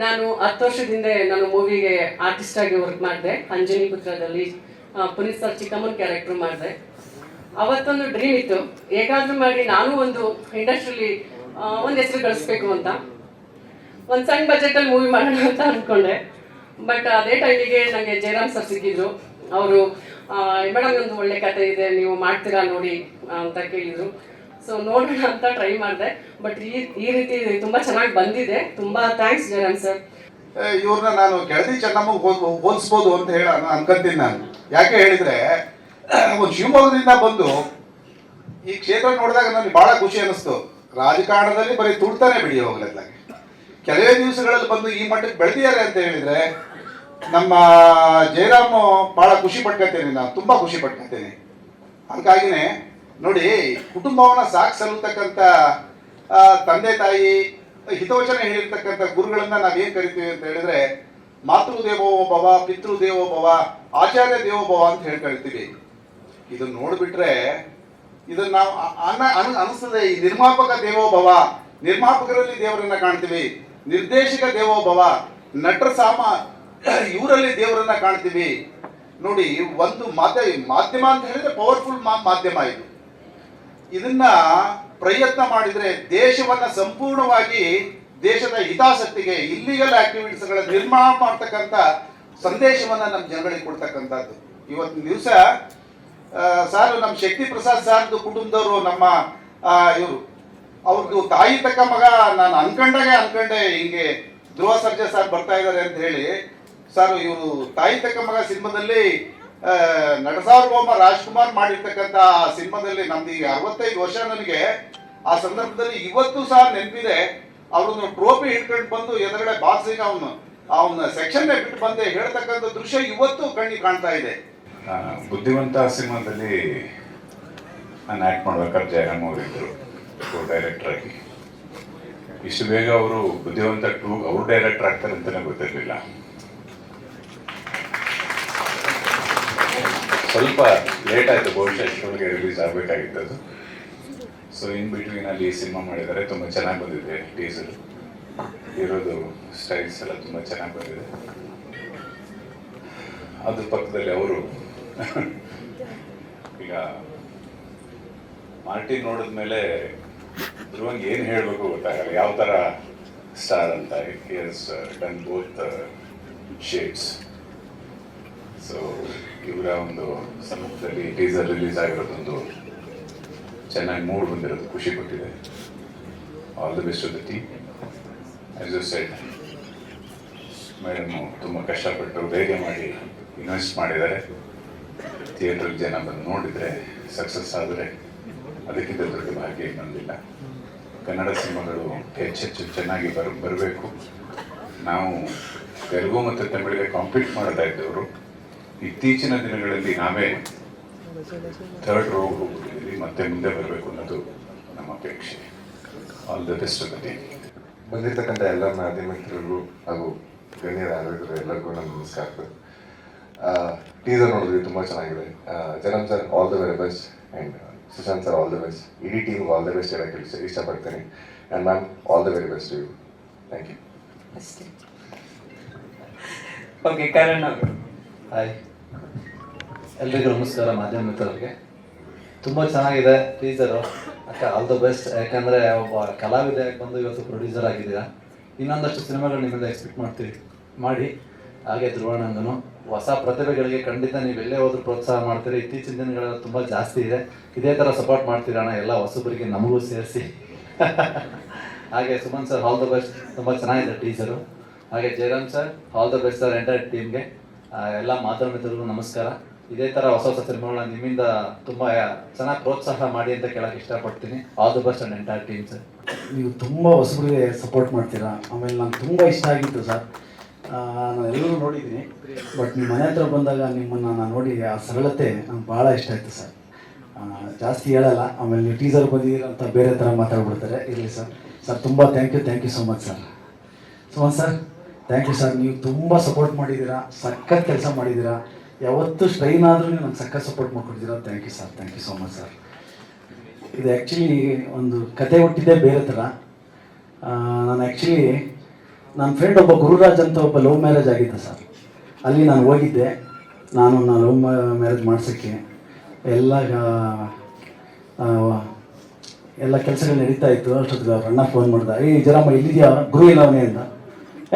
ನಾನು 10 ವರ್ಷದ ನಾನು ಮೂವಿಗೆ ಆರ್ಟಿಸ್ಟ್ ಆಗಿ ವರ್ಕ್ ಮಾಡಿದೆ. ಅಂಜನಿ ಪುತ್ರದಲ್ಲಿ ಪುನೀತ್ ಸರ್ ಚಿಕ್ಕಮ್ಮನ ಕ್ಯಾರೆಕ್ಟರ್ ಮಾಡಿದೆ. ಅವತ್ತೊಂದು ಡ್ರೀಮ್ ಇತ್ತು, ಹೇಗಾದ್ರೂ ಮಾಡಿ ನಾನು ಒಂದು ಇಂಡಸ್ಟ್ರಿಲಿ ಒಂದು ಹೆಸರು ಗಳಿಸ್ಬೇಕು ಅಂತ. ಒಂದು ಸಣ್ಣ ಬಜೆಟಲ್ಲಿ ಮೂವಿ ಮಾಡೋಣ ಅಂತ ಅಂದ್ಕೊಂಡೆ. ಬಟ್ ಅದೇ ಟೈಮಿಗೆ ನನಗೆ ಜಯರಾಮ್ ಸರ್ ಸಿಕ್ಕಿದ್ರು. ಅವರು ಮೇಡಮ್ ಒಂದು ಒಳ್ಳೆ ಕತೆ ಇದೆ, ನೀವು ಮಾಡ್ತೀರಾ ನೋಡಿ ಅಂತ ಕೇಳಿದರು. ಸೊ ನೋಡೋಣ ಅಂತ ಟ್ರೈ ಮಾಡಿದೆ. ಬಟ್ ಈ ರೀತಿ ತುಂಬ ಚೆನ್ನಾಗಿ ಬಂದಿದೆ. ತುಂಬ ಥ್ಯಾಂಕ್ಸ್ ಜಯರಾಮ್ ಸರ್. ಇವ್ರನ್ನ ನಾನು ಕೆಳದಿ ಚೆನ್ನಮ್ಮಗೆ ಹೋಲಿಸ್ಬೋದು ಅಂತ ಹೇಳ ಅನ್ಕೊಂತೀನಿ ನಾನು. ಯಾಕೆ ಹೇಳಿದ್ರೆ, ಒಂದು ಶಿವಮೊಗ್ಗದಿಂದ ಬಂದು ಈ ಕ್ಷೇತ್ರ ನೋಡಿದಾಗ ನನಗೆ ಬಹಳ ಖುಷಿ ಅನ್ನಿಸ್ತು. ರಾಜಕಾರಣದಲ್ಲಿ ಬರೀ ತುಳ್ತಾನೆ ಬಿಡಿ ಹೋಗ್ಲತ್ತಾಗೆ. ಕೆಲವೇ ದಿವಸಗಳಲ್ಲಿ ಬಂದು ಈ ಮಟ್ಟಕ್ಕೆ ಬೆಳೆದಿದ್ದಾರೆ ಅಂತ ಹೇಳಿದ್ರೆ ನಮ್ಮ ಜಯರಾಮ್ ಬಹಳ ಖುಷಿ ಪಡ್ಕೊತೇನೆ, ನಾನು ತುಂಬಾ ಖುಷಿ ಪಡ್ಕೊತೇನೆ. ಅದಕ್ಕಾಗಿನೇ ನೋಡಿ, ಕುಟುಂಬವನ್ನ ಸಾಕು ಸಲ್ಲತಕ್ಕಂಥ ತಂದೆ ತಾಯಿ ಹಿತವಚನ ಹೇಳಿರ್ತಕ್ಕಂಥ ಗುರುಗಳನ್ನ ನಾವೇನ್ ಕರಿತೀವಿ ಅಂತ ಹೇಳಿದ್ರೆ ಮಾತೃದೇವೋ ಭವ, ಪಿತೃದೇವೋ ಭವ, ಆಚಾರ್ಯ ದೇವೋ ಭವ ಅಂತ ಹೇಳಿ ಕರಿತೀವಿ. ಇದನ್ನ ನೋಡ್ಬಿಟ್ರೆ ಇದನ್ನ ನಾವು ಅನಿಸ್ತದೆ. ಈ ನಿರ್ಮಾಪಕ ದೇವೋ ಭವ, ನಿರ್ಮಾಪಕರಲ್ಲಿ ದೇವರನ್ನ ಕಾಣ್ತೀವಿ. ನಿರ್ದೇಶಕ ದೇವೋ ಭವ, ನಟರ ಇವರಲ್ಲಿ ದೇವರನ್ನ ಕಾಣ್ತೀವಿ. ನೋಡಿ, ಒಂದು ಮಾಧ್ಯಮ ಅಂತ ಹೇಳಿದ್ರೆ ಪವರ್ಫುಲ್ ಮಾಧ್ಯಮ ಇದು. ಇದನ್ನ ಪ್ರಯತ್ನ ಮಾಡಿದ್ರೆ ದೇಶವನ್ನ ಸಂಪೂರ್ಣವಾಗಿ ದೇಶದ ಹಿತಾಸಕ್ತಿಗೆ ಇಲ್ಲಿಗಲ್ ಆಕ್ಟಿವಿಟೀಸ್ಗಳ ನಿರ್ಮಾಣ ಮಾಡ್ತಕ್ಕಂಥ ಸಂದೇಶವನ್ನ ನಮ್ಮ ಜನಗಳಿಗೆ ಕೊಡ್ತಕ್ಕಂಥದ್ದು. ಇವತ್ತಿನ ದಿವಸ ಸಾರ್ ನಮ್ಮ ಶಕ್ತಿ ಪ್ರಸಾದ್ ಸಾರ್ದು ಕುಟುಂಬದವರು, ನಮ್ಮ ಇವರು ಅವ್ರದ್ದು ತಾಯಿ ತಕ್ಕ ಮಗ, ನಾನು ಅನ್ಕೊಂಡೆ ಹಿಂಗೆ ಧ್ರುವ ಸರ್ಜಾ ಸರ್ ಬರ್ತಾ ಇದ್ದಾರೆ ಅಂತ ಹೇಳಿ. ಸರ್, ಇವರು ತಾಯಿ ತಕ್ಕ ಮಗ ಸಿನಿಮಾದಲ್ಲಿ ನಟಸಾರ್ವಭೌಮ ರಾಜ್ಕುಮಾರ್ ಮಾಡಿರ್ತಕ್ಕಂಥ ಆ ಸಿನಿಮಾದಲ್ಲಿ ನಮ್ದು ಈಗ 65 ವರ್ಷ. ನನಗೆ ಆ ಸಂದರ್ಭದಲ್ಲಿ ಇವತ್ತು ಸಹ ನೆನಪಿದೆ. ಅವ್ರನ್ನ ಟ್ರೋಫಿ ಹಿಡ್ಕೊಂಡು ಬಂದು ಎದುರುಗಡೆ ಬಾಕ್ಸಿಂಗ್ ಅವನ ಸೆಕ್ಷನ್ ಬಿಟ್ಟು ಬಂದೆ ಹೇಳ್ತಕ್ಕಂಥ ದೃಶ್ಯ ಇವತ್ತು ಕಣ್ಣಿಗೆ ಕಾಣ್ತಾ ಇದೆ. ಬುದ್ಧಿವಂತ ಸಿನಿಮಾದಲ್ಲಿ ನಾನು ಆ್ಯಕ್ಟ್ ಮಾಡ್ಬೇಕಾದ್ರೆ ಜಯರಾಮ್ ಅವರು ಇದ್ದರು ಡೈರೆಕ್ಟರ್ ಆಗಿ. ಇಷ್ಟು ಬೇಗ ಅವರು ಬುದ್ಧಿವಂತ 2 ಅವರು ಡೈರೆಕ್ಟರ್ ಆಗ್ತಾರೆ ಅಂತಲೇ ಗೊತ್ತಿರಲಿಲ್ಲ. ಸ್ವಲ್ಪ ಲೇಟ್ ಆಯಿತು, ಬಹುಶಃ ಇಷ್ಟೊಳಗೆ ರಿಲೀಸ್ ಆಗಬೇಕಾಗಿತ್ತು. ಸೊ ಇನ್ ಬಿಟ್ವೀನ್ ಅಲ್ಲಿ ಸಿನಿಮಾ ಮಾಡಿದ್ದಾರೆ. ತುಂಬ ಚೆನ್ನಾಗಿ ಬಂದಿದೆ. ಟೀಸರ್ ಇರೋದು ಸ್ಟೈಲ್ಸ್ ಎಲ್ಲ ತುಂಬ ಚೆನ್ನಾಗಿ ಬಂದಿದೆ. ಅದ್ರ ಪಕ್ಕದಲ್ಲಿ ಅವರು ಈಗ ಮಾರ್ಟಿನ್ ನೋಡಿದ್ಮೇಲೆ ಧ್ರುವಂಗೆ ಏನು ಹೇಳಬೇಕು ಗೊತ್ತಾಗಲ್ಲ, ಯಾವ ಥರ ಸ್ಟಾರ್ ಅಂತ. Is done both shades. So ಇವರ ಒಂದು ಸಮ್ಮುಖದಲ್ಲಿ ಟೀಸರ್ ರಿಲೀಸ್ ಆಗಿರೋದೊಂದು ಚೆನ್ನಾಗಿ ಮೂಡ್ ಬಂದಿರೋದು ಖುಷಿ ಕೊಟ್ಟಿದೆ. All the best to the team. As you said, madam ತುಂಬ ಕಷ್ಟಪಟ್ಟು ಧೈರ್ಯ ಮಾಡಿ ಇನ್ವೆಸ್ಟ್ ಮಾಡಿದ್ದಾರೆ. ಥಿಯೇಟ್ರಿಗೆ ಜನ ಬಂದು ನೋಡಿದರೆ, ಸಕ್ಸಸ್ ಆದರೆ ಅದಕ್ಕಿಂತ ದೊಡ್ಡ ಭಾಗ್ಯ ಇನ್ನೊಂದಿಲ್ಲ. ಕನ್ನಡ ಸಿನಿಮಾಗಳು ಹೆಚ್ಚೆಚ್ಚು ಚೆನ್ನಾಗಿ ಬರಬೇಕು. ನಾವು ತೆಲುಗು ಮತ್ತು ತಮಿಳಿಗೆ ಕಾಂಪೀಟ್ ಮಾಡ್ತಾ ಇದ್ದವರು ಇತ್ತೀಚಿನ ದಿನಗಳಲ್ಲಿ ನಾವೇ ಥರ್ಡ್ ರೋ ಹೋಗ್ಬಿಟ್ಟಿದ್ದೀವಿ. ಮತ್ತೆ ಮುಂದೆ ಬರಬೇಕು ಅನ್ನೋದು ನಮ್ಮ ಅಪೇಕ್ಷೆ. All the best to the team. ಬಂದಿರ್ತಕ್ಕಂಥ ಎಲ್ಲ ಮಾಧ್ಯಮ ಮಿತ್ರರಿಗೂ ಹಾಗೂ ಗಣ್ಯರ ಆರೋಗ್ಯರು ಎಲ್ಲರಿಗೂ ನಮ್ಮ ನಮಸ್ಕಾರ. ಟೀಸರ್ ನೋಡಿದ್ವಿ, ತುಂಬ ಚೆನ್ನಾಗಿದೆ. Jayaram sir all the very best, and Sushant sir all the best. ಇಡೀ ಟೀಮ್ ಆಲ್ ದ ಬೆಸ್ಟ್ ಹೇಳಕ್ಕೆ ಇಷ್ಟಪಡ್ತೀನಿ. And ma'am all the very best to you. Thank you. Okay, ಕಾರಣ ಹಾಯ್, ಎಲ್ರಿಗೂ ನಮಸ್ಕಾರ. ಮಾಧ್ಯಮ ಮಿತ್ರರಿಗೆ ತುಂಬ ಚೆನ್ನಾಗಿದೆ ಟೀಸರು. ಅಕ್ಕ ಆಲ್ ದ ಬೆಸ್ಟ್. ಯಾಕಂದರೆ ಒಬ್ಬ ಕಲಾವಿದ ಬಂದು ಇವತ್ತು ಪ್ರೊಡ್ಯೂಸರ್ ಆಗಿದ್ದೀರಾ. ಇನ್ನೊಂದಷ್ಟು ಸಿನಿಮಾಗಳು ನಿಮ್ಮಿಂದ ಎಕ್ಸ್ಪೆಕ್ಟ್ ಮಾಡಿ. ಹಾಗೆ ಧ್ರುವಣ್ಣಂದನು ಹೊಸ ಪ್ರತಿಭೆಗಳಿಗೆ ಖಂಡಿತ ನೀವು ಎಲ್ಲೇ ಹೋದ್ರೂ ಪ್ರೋತ್ಸಾಹ ಮಾಡ್ತೀರಿ. ಇತ್ತೀಚಿನ ದಿನಗಳೆಲ್ಲ ತುಂಬ ಜಾಸ್ತಿ ಇದೆ. ಇದೇ ಥರ ಸಪೋರ್ಟ್ ಮಾಡ್ತೀರಣ್ಣ ಎಲ್ಲ ಹೊಸಬರಿಗೆ, ನಮಗೂ ಸೇರಿಸಿ. ಹಾಗೆ Suman sir all the best, ತುಂಬ ಚೆನ್ನಾಗಿದೆ ಟೀಸರು. ಹಾಗೆ Jayaram sir all the best sir, entire ಟೀಮ್ಗೆ. ಎಲ್ಲ ಮಾಧ್ಯಮ ಮಿತ್ರರಿಗೂ ನಮಸ್ಕಾರ. ಇದೇ ಥರ ಹೊಸ ಸಿನಿಮಾಗಳನ್ನ ನಿಮ್ಮಿಂದ ತುಂಬ ಚೆನ್ನಾಗಿ ಪ್ರೋತ್ಸಾಹ ಮಾಡಿ ಅಂತ ಕೇಳಕ್ಕೆ ಇಷ್ಟಪಡ್ತೀನಿ. All the best and entire team sir. ನೀವು ತುಂಬ ಹೊಸಬರಿಗೆ ಸಪೋರ್ಟ್ ಮಾಡ್ತೀರಾ. ಆಮೇಲೆ ನಂಗೆ ತುಂಬ ಇಷ್ಟ ಆಗಿತ್ತು ಸರ್. ನಾನು ಎಲ್ಲರೂ ನೋಡಿದ್ದೀನಿ, ಬಟ್ ನಿಮ್ಮ ಮನೆ ಹತ್ರ ಬಂದಾಗ ನಿಮ್ಮನ್ನು ನಾನು ನೋಡಿ ಆ ಸರಳತೆ ನಂಗೆ ಭಾಳ ಇಷ್ಟ ಆಯಿತು ಸರ್. ಜಾಸ್ತಿ ಹೇಳಲ್ಲ. ಆಮೇಲೆ ನೀವು ಟೀಸರ್ ಬಂದಿದ್ದೀರ ಅಂತ ಬೇರೆ ಥರ ಮಾತಾಡ್ಬಿಡ್ತಾರೆ. ಇರಲಿ ಸರ್. ಸರ್ ತುಂಬ thank you so much sir. Suman sir thank you sir. ನೀವು ತುಂಬ ಸಪೋರ್ಟ್ ಮಾಡಿದ್ದೀರಾ, ಸಖತ್ ಕೆಲಸ ಮಾಡಿದ್ದೀರಾ. ಯಾವತ್ತು ಸ್ಟ್ರೈನ್ ಆದರೂ ನೀವು ನಂಗೆ ಸಖತ್ ಸಪೋರ್ಟ್ ಮಾಡ್ಕೊಟ್ಟಿದ್ದೀರಾ. Thank you sir. Thank you so much sir. ಇದು ಆ್ಯಕ್ಚುಲಿ ಒಂದು ಕತೆ ಹುಟ್ಟಿದ್ದೇ ಬೇರೆ ಥರ. ನಾನು ಆ್ಯಕ್ಚುಲಿ ನನ್ನ ಫ್ರೆಂಡ್ ಒಬ್ಬ ಗುರುರಾಜ್ ಅಂತ ಒಬ್ಬ ಲವ್ ಮ್ಯಾರೇಜ್ ಆಗಿದ್ದೆ ಸರ್. ಅಲ್ಲಿ ನಾನು ಹೋಗಿದ್ದೆ. ನಾನು ಲವ್ ಮ್ಯಾರೇಜ್ ಮಾಡ್ಸೋಕ್ಕೆ ಎಲ್ಲ ಕೆಲಸಗಳು ನಡೀತಾ ಇತ್ತು. ಅಷ್ಟೊತ್ತಿಗೆ ಅವ್ರ ಅಣ್ಣ ಫೋನ್ ಮಾಡ್ದ, ಜರಮ್ಮ ಇಲ್ಲಿದೆಯಾ, ಗುರು ಇಲ್ಲ ಅವನೇ ಅಂದ.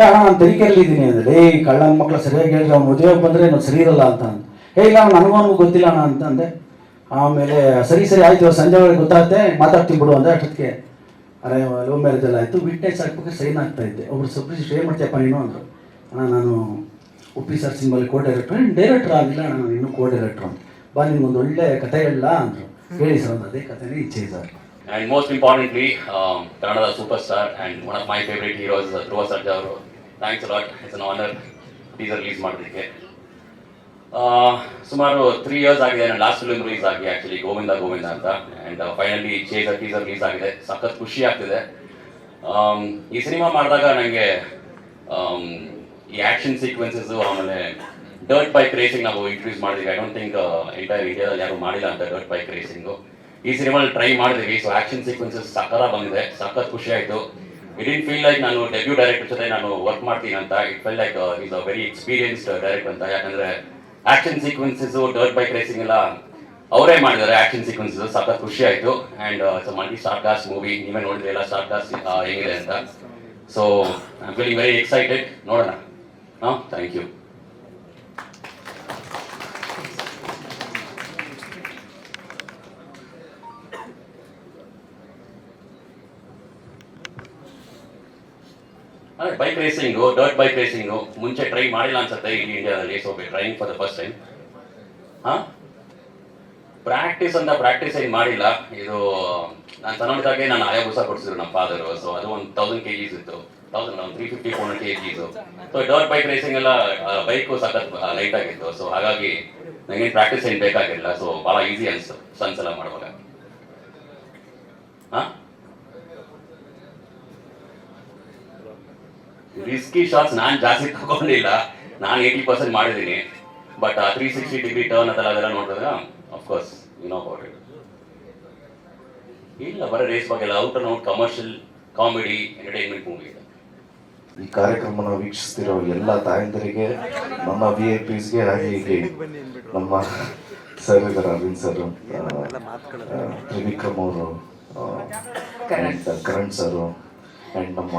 ಅಣ್ಣ ನಾನು ತನಿಖೆಯಲ್ಲಿದ್ದೀನಿ ಅಂದರೆ, ಕಳ್ಳನ ಮಕ್ಕಳು ಸರಿಯಾಗಿ ಹೇಳಿದ್ರೆ ಅವ್ನು ಮದುವೆಗೆ ಬಂದರೆ ನಾನು ಸರಿ ಇರಲ್ಲ ಅಂತ ಅಂದ. ಇಲ್ಲ ನನಗೂ ಗೊತ್ತಿಲ್ಲ ಅಣ್ಣ ಅಂತಂದೆ. ಆಮೇಲೆ ಸರಿ ಆಯಿತು, ಸಂಜೆ ಒಳಗೆ ಗೊತ್ತಾಗುತ್ತೆ, ಮಾತಾಡ್ತೀನಿ ಬಿಡು ಅಂದರೆ. ಅಷ್ಟೊತ್ತಿಗೆ ಅರೆ ಲವ್ ಮ್ಯಾರೇಜ್ ಎಲ್ಲ ಆಯಿತು. ವಿಟ್ನೆಸ್ ಹಾಕ್ಬೇಕು ಸೈನ್ ಆಗ್ತಾ ಇದ್ದೆ. ಒಬ್ರು ಸಬ್ರಿಸ್ಟ್ ಏನು ಮಾಡ್ತೀಯಪ್ಪ ನೀನು ಅಂದರು. ಅಣ್ಣ ನಾನು ಉಪ್ಪಿ ಸರ್ ಸಿನಿಮಾಲಿ ಕೋ ಡೈರೆಕ್ಟ್ರ್ ಆಗಿಲ್ಲ ಅಣ್ಣ, ನಾನು ಇನ್ನೂ ಕೋ ಡೈರೆಕ್ಟ್ರು ಅಂತ. ಬಾ ನಿಮ್ಗೊಂದು ಒಳ್ಳೆ ಕಥೆ ಹೇಳಲ್ಲ ಅಂದರು. ಹೇಳಿ ಸರ್ ಒಂದು ಅದೇ ಕಥೆನೇ ಇಚ್ಛೆ sir. And most importantly, Kannada superstar and one of my favorite heroes, Dhruva Sarja ಅವರು. Thanks a lot. It's an honor teaser release ಮಾಡೋದಕ್ಕೆ. ಸುಮಾರು 3 years ಆಗಿದೆ ನನ್ನ ಲಾಸ್ಟ್ ಫಿಲ್ಮ್ ರಿಲೀಸ್ ಆಗಿ, ಆ್ಯಕ್ಚುಲಿ ಗೋವಿಂದ ಅಂತ. And finally chaser teaser release ಆಗಿದೆ. ಸಖತ್ ಖುಷಿ ಆಗ್ತಿದೆ. ಈ ಸಿನಿಮಾ ಮಾಡಿದಾಗ ನನಗೆ ಈ ಆ್ಯಕ್ಷನ್ ಸೀಕ್ವೆನ್ಸಸ್ಸು, ಆಮೇಲೆ ಡರ್ಟ್ ಬೈಕ್ ರೇಸಿಂಗ್ ನಾವು ಇಂಟ್ರೊಡ್ಯೂಸ್ ಮಾಡಿದ್ವಿ. ಐ ಡೋಂಟ್ ಥಿಂಕ್ ಎಂಟೈರ್ ಇಂಡಿಯಾದಲ್ಲಿ ಯಾರು ಮಾಡಿಲ್ಲ ಅಂತ ಡರ್ಟ್ ಬೈಕ್ ರೇಸಿಂಗು. ಈ ಸಿನಿಮಾಲಿ ಟ್ರೈ ಮಾಡಿದ್ವಿ. ಸೊ ಆ್ಯಕ್ಷನ್ ಸೀಕ್ವೆನ್ಸಸ್ ಸಖತ್ ಬಂದಿದೆ, ಸಖತ್ ಖುಷಿ ಆಯಿತು. ಇಟ್ ಡಿಂಟ್ ಫೀಲ್ ಲೈಕ್ ನಾನು ಡೆಬ್ಯೂ ಡೈರೆಕ್ಟರ್ ಜೊತೆ ನಾನು ವರ್ಕ್ ಮಾಡ್ತೀನಿ ಅಂತ. It feel like is a very experienced director ಅಂತ. ಯಾಕಂದರೆ action sequences, dirt bike racing ಎಲ್ಲ ಅವರೇ ಮಾಡಿದ್ದಾರೆ. ಆ್ಯಕ್ಷನ್ ಸೀಕ್ವೆನ್ಸಸ್ ಸಖತ್ ಖುಷಿ ಆಯಿತು. And it's a multi star cast movie. ನೀವೇ ನೋಡಿದ್ರೆ ಎಲ್ಲ ಸ್ಟಾರ್ ಕಾಸ್ಟ್ ಹೇಗಿದೆ ಅಂತ. So I am feeling very excited. ನೋಡೋಣ. Thank you. ಅದೇ bike racing, dirt bike racing ಮುಂಚೆ ಟ್ರೈ ಮಾಡಿಲ್ಲ ಅನ್ಸುತ್ತೆ ಇಲ್ಲಿ ಇಂಡಿಯಾದಲ್ಲಿ. So trying for the first time. Practice ಏನು ಮಾಡಿಲ್ಲ. ಇದು ನಾನು ಸಣ್ಣದಾಗೆ ನಾನು ಆಯಾಬುಸ ಕೊಡಿಸಿದ್ರು ನಮ್ಮ ಫಾದರು. ಸೊ ಅದು ಒಂದು 1000 kgs ಇತ್ತು, 350-400 kgs. So dirt bike racing ಎಲ್ಲ ಬೈಕು ಸಖತ್ ಲೈಟ್ ಆಗಿತ್ತು. ಸೊ ಹಾಗಾಗಿ ನನಗೇನು ಪ್ರಾಕ್ಟೀಸ್ ಏನು ಬೇಕಾಗಿರಲಿಲ್ಲ. ಸೊ ಭಾಳ ಈಸಿ ಅನಿಸ್ತು ಸನ್ಸ್ ಎಲ್ಲ ಮಾಡುವಾಗ. ರಿಸ್ಕಿ ಶಾಟ್ಸ್ ನಾನು ಜಾಸ್ತಿ ತಗೊಂಡಿಲ್ಲ. ನಾನು 80% ಮಾಡಿದ್ದೀನಿ. ಬಟ್ 360 ಡಿಗ್ರಿ ಟರ್ನ್ ಅದೆಲ್ಲ ನೋಡಿದ್ರೆ of course you know about it. ಇಲ್ಲ ಬರೀ ರೇಸ್ ಬಗ್ಗೆ ಎಲ್ಲ, out and out commercial comedy entertainment movie ಇದೆ. ಈ ಕಾರ್ಯಕ್ರಮನ ವೀಕ್ಷಿಸ್ತಿರೋ ಎಲ್ಲ ತಾಯಂದರಿಗೆ, ನಮ್ಮ VIPsಗೆ, ಹಾಗೆ ಇಲ್ಲಿ ನಮ್ಮ ಸರ್ ಇದ್ದಾರೆ, ಅರವಿಂದ್ ಸರ್, ತ್ರಿವಿಕ್ರಮ್ ಅವರು, ಕರಣ್ ಸರು, ಆ್ಯಂಡ್ ನಮ್ಮ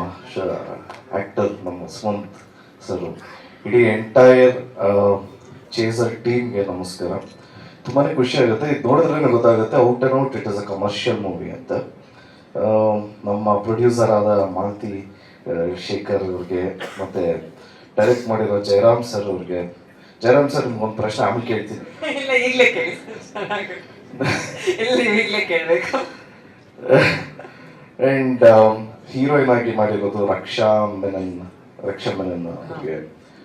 ಆ್ಯಕ್ಟರ್ ನಮ್ಮ ಸುಮಂತ್ ಸರು, ಇಡೀ ಎಂಟೈರ್ ಚೇಸರ್ ಟೀಮ್ಗೆ ನಮಸ್ಕಾರ. ತುಂಬಾ ಖುಷಿ ಆಗುತ್ತೆ. ಇದು ನೋಡಿದ್ರೆ ಗೊತ್ತಾಗುತ್ತೆ out and out it is a commercial movie ಅಂತ. ನಮ್ಮ ಪ್ರೊಡ್ಯೂಸರ್ ಆದ ಮಾಲತಿ ಶೇಖರ್ ಅವ್ರಿಗೆ, ಮತ್ತು ಡೈರೆಕ್ಟ್ ಮಾಡಿರೋ ಜಯರಾಮ್ ಸರ್ ಅವ್ರಿಗೆ. ಜಯರಾಮ್ ಸರ್ ನಿಮ್ಗೊಂದು ಪ್ರಶ್ನೆ ಆಮೇಲೆ ಕೇಳ್ತೀನಿ. ಆ್ಯಂಡ್ ಹೀರೋಯಿನ್ ಆಗಿ ಮಾಡಿರೋದು ರಕ್ಷಾ ಮೆನನ್ ಅವ್ರಿಗೆ.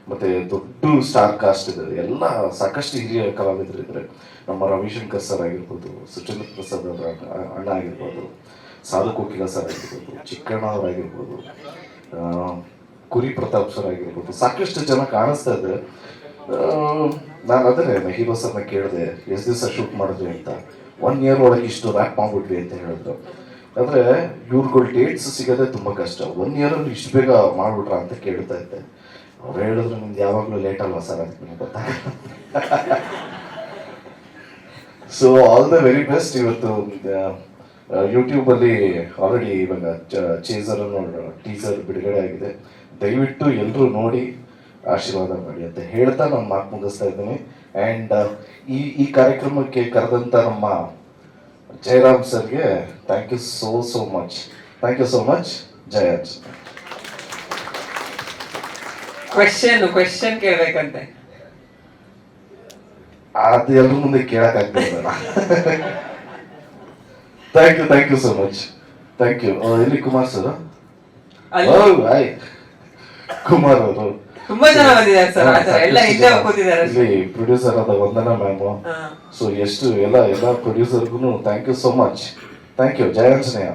ಮತ್ತು ದೊಡ್ಡ ಸ್ಟಾರ್ ಕಾಸ್ಟ್ ಇದೆ, ಎಲ್ಲ ಸಾಕಷ್ಟು ಹಿರಿಯ ಕಲಾವಿದರು ಇದ್ದಾರೆ. ನಮ್ಮ ರವಿಶಂಕರ್ ಸರ್ ಆಗಿರ್ಬೋದು, ಸುಚೇಂದ್ರ ಪ್ರಸಾದ್ ಅವರ ಅಣ್ಣ ಆಗಿರ್ಬೋದು, ಸಾಧು ಕೋಕಿಲ ಸರ್ ಆಗಿರ್ಬೋದು, ಚಿಕ್ಕಣ್ಣ ಅವರಾಗಿರ್ಬೋದು, ಕುರಿ ಪ್ರತಾಪ್ ಸರ್ ಆಗಿರ್ಬೋದು, ಸಾಕಷ್ಟು ಜನ ಕಾಣಿಸ್ತಾ ಇದೆ. ನಾನು ಅದನ್ನೇ ಹೀರೋ ಸರ್ನ ಕೇಳಿದೆ, ಎಷ್ಟು ದಿವಸ ಶೂಟ್ ಮಾಡಿದ್ವಿ ಅಂತ. 1 year ಒಳಗೆ ಇಷ್ಟು ರ್ಯಾಪ್ ಮಾಡ್ಬಿಟ್ವಿ ಅಂತ ಹೇಳಿದ್ರು. ಅಂದರೆ ಇವ್ರುಗಳು ಡೇಟ್ಸ್ ಸಿಗೋದೇ ತುಂಬ ಕಷ್ಟ. 1 year ಇಷ್ಟು ಬೇಗ ಮಾಡ್ಬಿಟ್ರ ಅಂತ ಕೇಳ್ತಾ ಇದ್ದೆ. ಅವ್ರು ಹೇಳಿದ್ರು ನಿಮ್ದು ಯಾವಾಗಲೂ ಲೇಟ್ ಅಲ್ವಾ ಸರ್ ಅಂತ ಗೊತ್ತಾಗಲ್ಲ. So all the very best. ಇವತ್ತು ಯೂಟ್ಯೂಬಲ್ಲಿ ಆಲ್ರೆಡಿ ಇವಾಗ ಚೇಸರ್ ಟೀಸರ್ ಬಿಡುಗಡೆ ಆಗಿದೆ. ದಯವಿಟ್ಟು ಎಲ್ಲರೂ ನೋಡಿ ಆಶೀರ್ವಾದ ಮಾಡಿ ಅಂತ ಹೇಳ್ತಾ ನಾನು ಮಾತು ಮುಗಿಸ್ತಾ ಇದ್ದೀನಿ. ಆ್ಯಂಡ್ ಈ ಕಾರ್ಯಕ್ರಮಕ್ಕೆ ಕರೆದಂಥ ನಮ್ಮ ಜಯರಾಮ್ ಸರ್ಗೆ thank you so much. Thank you so much. Jayaraj question ಕೇಳ್ಬೇಕಂತೆ. ಅದು ಎಲ್ಲರ ಮುಂದೆ ಕೇಳಕ್ಕಾಗ್ತದೆ. Thank you so much. Thank you. ಎಲ್ಲಿ ಕುಮಾರ್ ಸರ್? ಹಾಯ್ ಕುಮಾರ್ ಅವರು ತುಂಬಾ ಜನ ಬಂದಿದ್ದಾರೆ ಸರ್. ಎಲ್ಲ ಹಿಂದೆ ಕೂತಿದ್ದಾರೆ. ಇಲ್ಲಿ ಪ್ರೊಡ್ಯೂಸರ್ ಆದ ವಂದನಾ ಮ್ಯಾಮು. ಸೊ ಎಷ್ಟು ಎಲ್ಲ ಪ್ರೊಡ್ಯೂಸರ್ಗೂ thank you so much. Thank you. ಜಯ ಆಂಜನೇಯ.